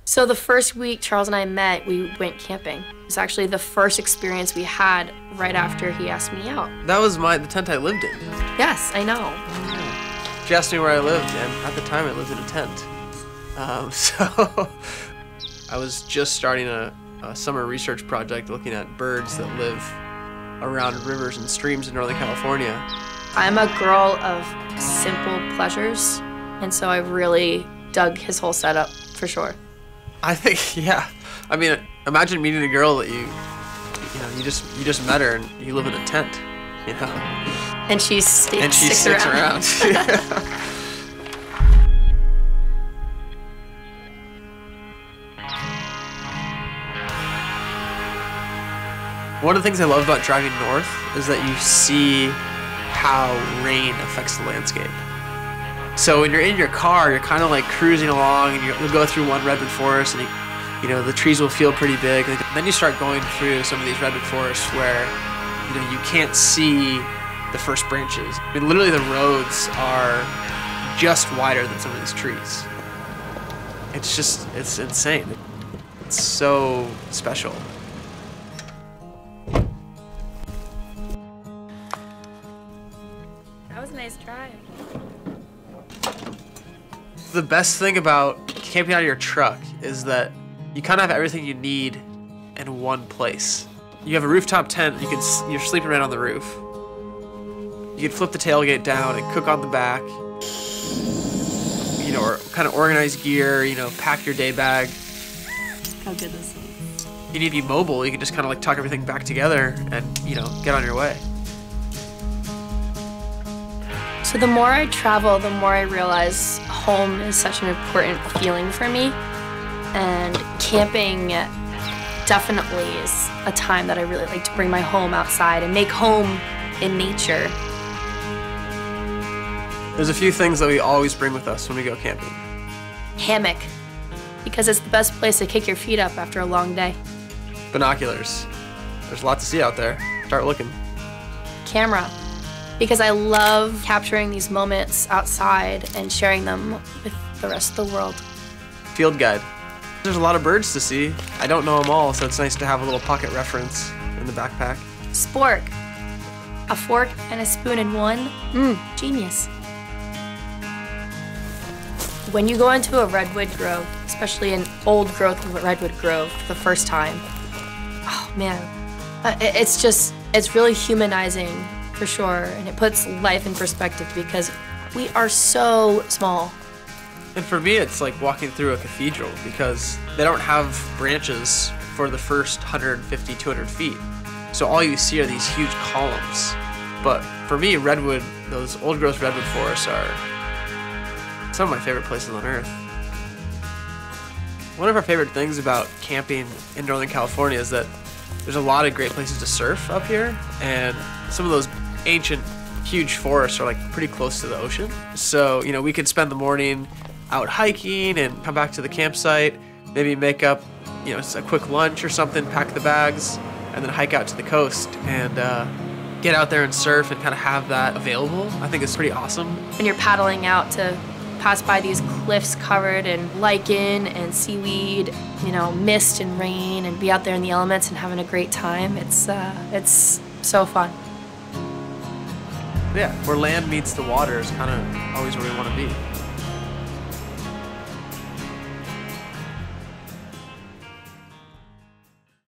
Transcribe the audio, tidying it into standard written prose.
So the first week Charles and I met, we went camping. It was actually the first experience we had right after he asked me out. That was the tent I lived in. Yes, I know. She asked me where I lived, and at the time I lived in a tent. So I was just starting a summer research project looking at birds that live around rivers and streams in Northern California. I'm a girl of simple pleasures, and so I really dug his whole setup, for sure. I think, yeah. I mean, imagine meeting a girl that you just met her and you live in a tent, you know. And she sticks around. One of the things I love about driving north is that you see how rain affects the landscape. So when you're in your car, you're kind of like cruising along, and you'll go through one redwood forest, and you know the trees will feel pretty big. And then you start going through some of these redwood forests where you can't see the first branches. I mean, literally the roads are just wider than some of these trees. It's insane. It's so special. That was a nice drive. The best thing about camping out of your truck is that you kind of have everything you need in one place. You have a rooftop tent, you're sleeping right on the roof. You can flip the tailgate down and cook on the back. Or kind of organize gear, pack your day bag. How good this is. You need to be mobile, you can just kind of like tuck everything back together and, get on your way. So the more I travel, the more I realize home is such an important feeling for me. And camping definitely is a time that I really like to bring my home outside and make home in nature. There's a few things that we always bring with us when we go camping. Hammock, because it's the best place to kick your feet up after a long day. Binoculars. There's a lot to see out there. Start looking. Camera, because I love capturing these moments outside and sharing them with the rest of the world. Field guide. There's a lot of birds to see. I don't know them all, so it's nice to have a little pocket reference in the backpack. Spork. A fork and a spoon in one. Genius. When you go into a redwood grove, especially an old growth redwood grove for the first time, oh man, it's really humanizing for sure, and it puts life in perspective because we are so small. And for me, it's like walking through a cathedral because they don't have branches for the first 150, 200 feet. So all you see are these huge columns. But for me, redwood, those old growth redwood forests are some of my favorite places on earth. One of our favorite things about camping in Northern California is that there's a lot of great places to surf up here, and some of those ancient, huge forests are like pretty close to the ocean. So, we could spend the morning out hiking and come back to the campsite, maybe make up, a quick lunch or something, pack the bags, and then hike out to the coast and get out there and surf and kind of have that available. I think it's pretty awesome. When you're paddling out to pass by these cliffs covered in lichen and seaweed, mist and rain, and be out there in the elements and having a great time, it's so fun. Yeah, where land meets the water is kind of always where we want to be.